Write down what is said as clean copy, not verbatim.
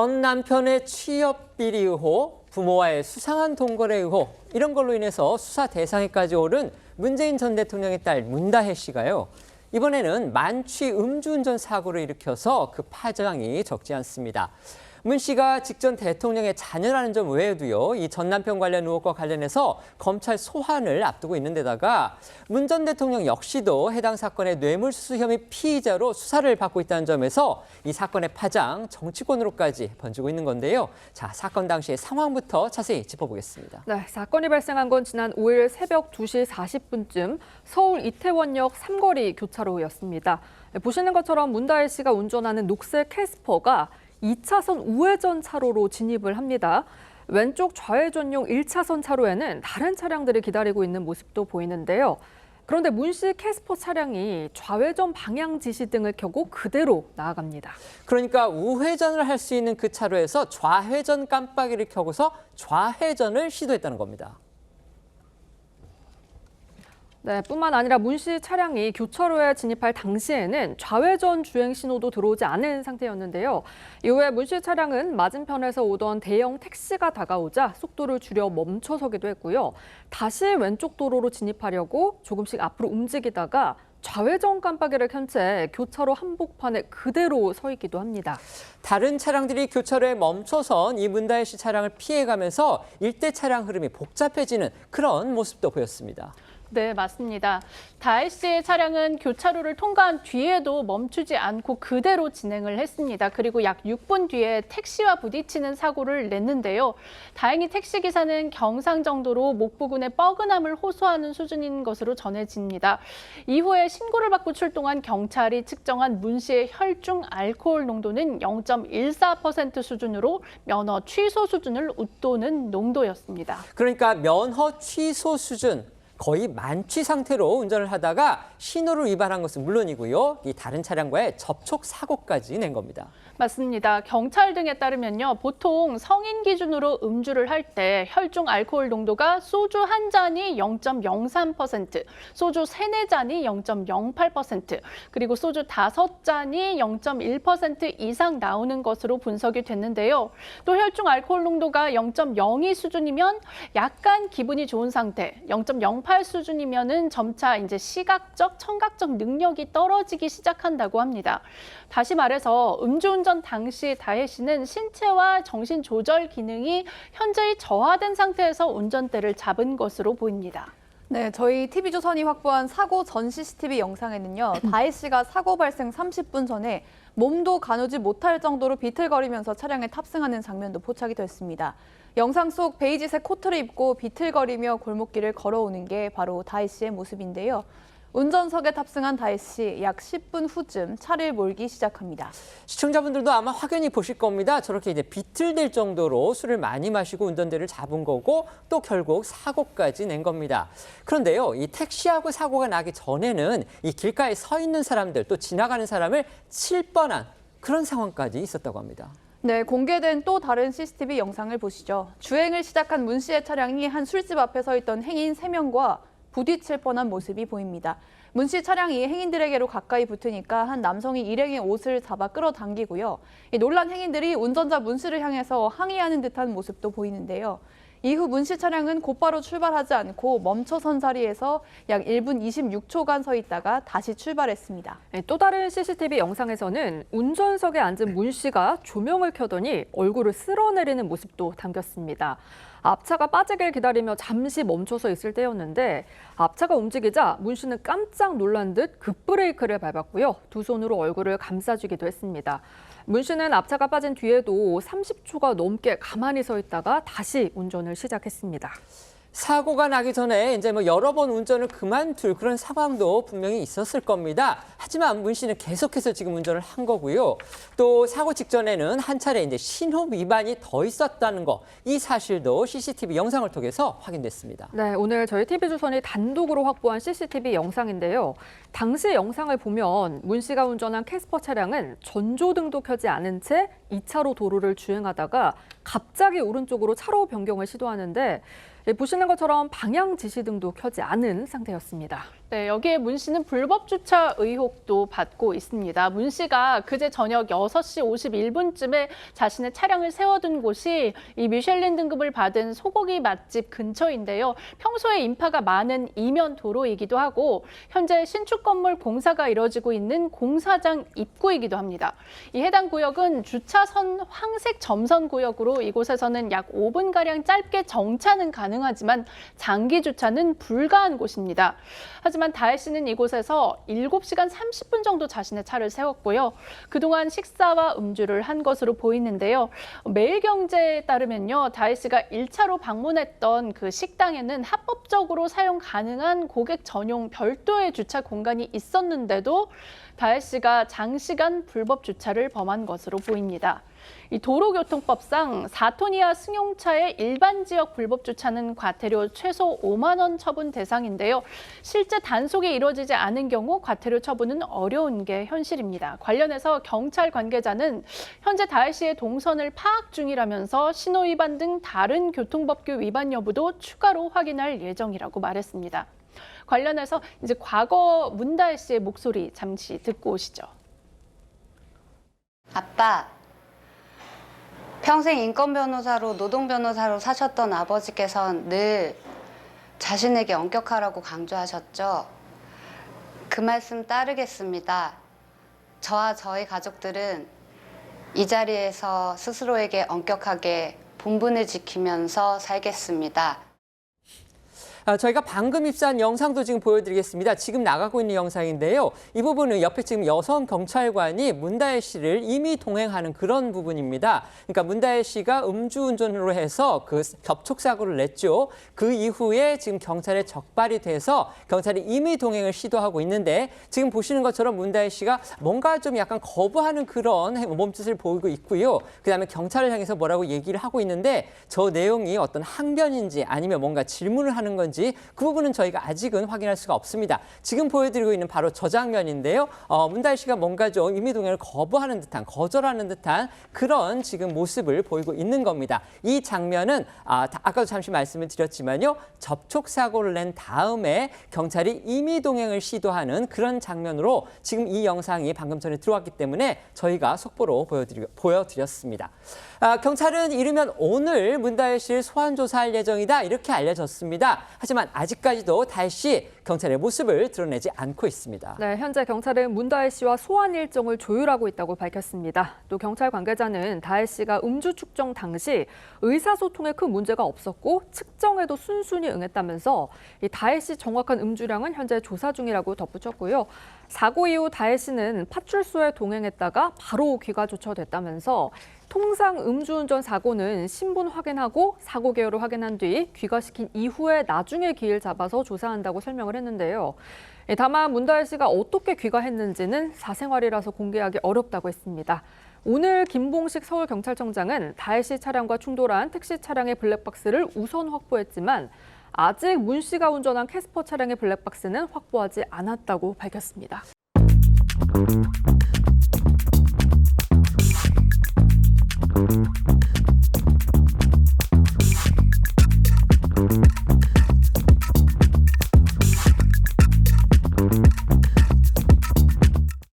전 남편의 취업 비리 의혹, 부모와의 수상한 동거래 의혹, 이런 걸로 인해서 수사 대상에까지 오른 문재인 전 대통령의 딸 문다혜 씨가요. 이번에는 만취 음주운전 사고를 일으켜서 그 파장이 적지 않습니다. 문 씨가 직전 대통령의 자녀라는 점 외에도요, 이 전 남편 관련 의혹과 관련해서 검찰 소환을 앞두고 있는 데다가 문 전 대통령 역시도 해당 사건의 뇌물수수 혐의 피의자로 수사를 받고 있다는 점에서 이 사건의 파장, 정치권으로까지 번지고 있는 건데요. 자, 사건 당시의 상황부터 자세히 짚어보겠습니다. 네, 사건이 발생한 건 지난 5일 새벽 2시 40분쯤 서울 이태원역 삼거리 교차로였습니다. 보시는 것처럼 문다혜 씨가 운전하는 녹색 캐스퍼가 2차선 우회전 차로로 진입을 합니다. 왼쪽 좌회전용 1차선 차로에는 다른 차량들이 기다리고 있는 모습도 보이는데요. 그런데 문 씨 캐스퍼 차량이 좌회전 방향 지시등을 켜고 그대로 나아갑니다. 그러니까 우회전을 할 수 있는 그 차로에서 좌회전 깜빡이를 켜고서 좌회전을 시도했다는 겁니다. 네, 뿐만 아니라 문 씨 차량이 교차로에 진입할 당시에는 좌회전 주행 신호도 들어오지 않은 상태였는데요. 이후에 문 씨 차량은 맞은편에서 오던 대형 택시가 다가오자 속도를 줄여 멈춰서기도 했고요. 다시 왼쪽 도로로 진입하려고 조금씩 앞으로 움직이다가 좌회전 깜빡이를 켠 채 교차로 한복판에 그대로 서 있기도 합니다. 다른 차량들이 교차로에 멈춰선 이 문다혜 씨 차량을 피해가면서 일대 차량 흐름이 복잡해지는 그런 모습도 보였습니다. 네, 맞습니다. 다혜 씨의 차량은 교차로를 통과한 뒤에도 멈추지 않고 그대로 진행을 했습니다. 그리고 약 6분 뒤에 택시와 부딪히는 사고를 냈는데요. 다행히 택시기사는 경상 정도로 목 부근의 뻐근함을 호소하는 수준인 것으로 전해집니다. 이후에 신고를 받고 출동한 경찰이 측정한 문 씨의 혈중 알코올 농도는 0.14% 수준으로 면허 취소 수준을 웃도는 농도였습니다. 그러니까 면허 취소 수준. 거의 만취 상태로 운전을 하다가 신호를 위반한 것은 물론이고요. 이 다른 차량과의 접촉 사고까지 낸 겁니다. 맞습니다. 경찰 등에 따르면요. 보통 성인 기준으로 음주를 할 때 혈중 알코올 농도가 소주 한 잔이 0.03%, 소주 3-4잔이 0.08%, 그리고 소주 5잔이 0.1% 이상 나오는 것으로 분석이 됐는데요. 또 혈중 알코올 농도가 0.02 수준이면 약간 기분이 좋은 상태, 0.08 수준이면은 점차 이제 시각적, 청각적 능력이 떨어지기 시작한다고 합니다. 다시 말해서 음주운전 당시 다혜 씨는 신체와 정신 조절 기능이 현저히 저하된 상태에서 운전대를 잡은 것으로 보입니다. 네, 저희 TV조선이 확보한 사고 전 CCTV 영상에는요. 다혜 씨가 사고 발생 30분 전에 몸도 가누지 못할 정도로 비틀거리면서 차량에 탑승하는 장면도 포착이 됐습니다. 영상 속 베이지색 코트를 입고 비틀거리며 골목길을 걸어오는 게 바로 다혜 씨의 모습인데요. 운전석에 탑승한 다혜 씨 약 10분 후쯤 차를 몰기 시작합니다. 시청자분들도 아마 확연히 보실 겁니다. 저렇게 이제 비틀댈 정도로 술을 많이 마시고 운전대를 잡은 거고 또 결국 사고까지 낸 겁니다. 그런데요, 이 택시하고 사고가 나기 전에는 이 길가에 서 있는 사람들 또 지나가는 사람을 칠 뻔한 그런 상황까지 있었다고 합니다. 네, 공개된 또 다른 CCTV 영상을 보시죠. 주행을 시작한 문 씨의 차량이 한 술집 앞에 서 있던 행인 3명과 부딪힐 뻔한 모습이 보입니다. 문 씨 차량이 행인들에게로 가까이 붙으니까 한 남성이 일행의 옷을 잡아 끌어당기고요. 이 놀란 행인들이 운전자 문 씨를 향해서 항의하는 듯한 모습도 보이는데요. 이후 문 씨 차량은 곧바로 출발하지 않고 멈춰선 자리에서 약 1분 26초간 서 있다가 다시 출발했습니다. 또 다른 CCTV 영상에서는 운전석에 앉은 문 씨가 조명을 켜더니 얼굴을 쓸어내리는 모습도 담겼습니다. 앞차가 빠지길 기다리며 잠시 멈춰서 있을 때였는데 앞차가 움직이자 문 씨는 깜짝 놀란 듯 급브레이크를 밟았고요. 두 손으로 얼굴을 감싸주기도 했습니다. 문 씨는 앞차가 빠진 뒤에도 30초가 넘게 가만히 서 있다가 다시 운전을 시작했습니다. 사고가 나기 전에 이제 여러 번 운전을 그만둘 그런 상황도 분명히 있었을 겁니다. 하지만 문 씨는 계속해서 지금 운전을 한 거고요. 또 사고 직전에는 한 차례 이제 신호 위반이 더 있었다는 거, 이 사실도 CCTV 영상을 통해서 확인됐습니다. 네, 오늘 저희 TV조선이 단독으로 확보한 CCTV 영상인데요. 당시 영상을 보면 문 씨가 운전한 캐스퍼 차량은 전조등도 켜지 않은 채 2차로 도로를 주행하다가 갑자기 오른쪽으로 차로 변경을 시도하는데 보시는 것처럼 방향 지시등도 켜지 않은 상태였습니다. 네, 여기에 문 씨는 불법 주차 의혹도 받고 있습니다. 문 씨가 그제 저녁 6시 51분쯤에 자신의 차량을 세워둔 곳이 이 미슐린 등급을 받은 소고기 맛집 근처인데요. 평소에 인파가 많은 이면 도로이기도 하고 현재 신축 건물 공사가 이뤄지고 있는 공사장 입구이기도 합니다. 이 해당 구역은 주차선 황색 점선 구역으로 이곳에서는 약 5분가량 짧게 정차는 가능하지만 장기 주차는 불가한 곳입니다. 하지만 다혜 씨는 이곳에서 7시간 30분 정도 자신의 차를 세웠고요. 그동안 식사와 음주를 한 것으로 보이는데요. 매일경제에 따르면요. 다혜 씨가 1차로 방문했던 그 식당에는 합법적으로 사용 가능한 고객 전용 별도의 주차 공간이 있었는데도 다혜 씨가 장시간 불법 주차를 범한 것으로 보입니다. 이 도로교통법상 4톤 이하 승용차의 일반 지역 불법 주차는 과태료 최소 5만 원 처분 대상인데요. 실제 단속이 이루어지지 않은 경우 과태료 처분은 어려운 게 현실입니다. 관련해서 경찰 관계자는 현재 다혜 씨의 동선을 파악 중이라면서 신호 위반 등 다른 교통법규 위반 여부도 추가로 확인할 예정이라고 말했습니다. 관련해서 이제 과거 문다혜 씨의 목소리 잠시 듣고 오시죠. 아빠, 평생 인권 변호사로 노동 변호사로 사셨던 아버지께서는 늘 자신에게 엄격하라고 강조하셨죠. 그 말씀 따르겠습니다. 저와 저희 가족들은 이 자리에서 스스로에게 엄격하게 본분을 지키면서 살겠습니다. 저희가 방금 입수한 영상도 지금 보여드리겠습니다. 지금 나가고 있는 영상인데요. 이 부분은 옆에 지금 여성 경찰관이 문다혜 씨를 이미 동행하는 그런 부분입니다. 그러니까 문다혜 씨가 음주운전으로 해서 그 접촉사고를 냈죠. 그 이후에 지금 경찰에 적발이 돼서 경찰이 이미 동행을 시도하고 있는데 지금 보시는 것처럼 문다혜 씨가 뭔가 좀 약간 거부하는 그런 몸짓을 보이고 있고요. 그다음에 경찰을 향해서 뭐라고 얘기를 하고 있는데 저 내용이 어떤 항변인지 아니면 뭔가 질문을 하는 건지 그 부분은 저희가 아직은 확인할 수가 없습니다. 지금 보여드리고 있는 바로 저 장면인데요. 문다혜 씨가 뭔가 좀 임의동행을 거부하는 듯한, 거절하는 듯한 그런 지금 모습을 보이고 있는 겁니다. 이 장면은 아까도 잠시 말씀을 드렸지만요. 접촉사고를 낸 다음에 경찰이 임의동행을 시도하는 그런 장면으로 지금 이 영상이 방금 전에 들어왔기 때문에 저희가 속보로 보여드렸습니다. 경찰은 이르면 오늘 문다혜 씨를 소환 조사할 예정이다 이렇게 알려졌습니다. 하지만 아직까지도 다혜 씨 경찰의 모습을 드러내지 않고 있습니다. 네, 현재 경찰은 문다혜 씨와 소환 일정을 조율하고 있다고 밝혔습니다. 또 경찰 관계자는 다혜 씨가 음주 측정 당시 의사소통에 큰 문제가 없었고 측정에도 순순히 응했다면서 이 다혜 씨 정확한 음주량은 현재 조사 중이라고 덧붙였고요. 사고 이후 다혜 씨는 파출소에 동행했다가 바로 귀가 조처됐다면서 통상 음주운전 사고는 신분 확인하고 사고 개요를 확인한 뒤 귀가시킨 이후에 나중에 기일 잡아서 조사한다고 설명을 했는데요. 다만 문다혜 씨가 어떻게 귀가했는지는 사생활이라서 공개하기 어렵다고 했습니다. 오늘 김봉식 서울경찰청장은 다혜 씨 차량과 충돌한 택시 차량의 블랙박스를 우선 확보했지만 아직 문 씨가 운전한 캐스퍼 차량의 블랙박스는 확보하지 않았다고 밝혔습니다.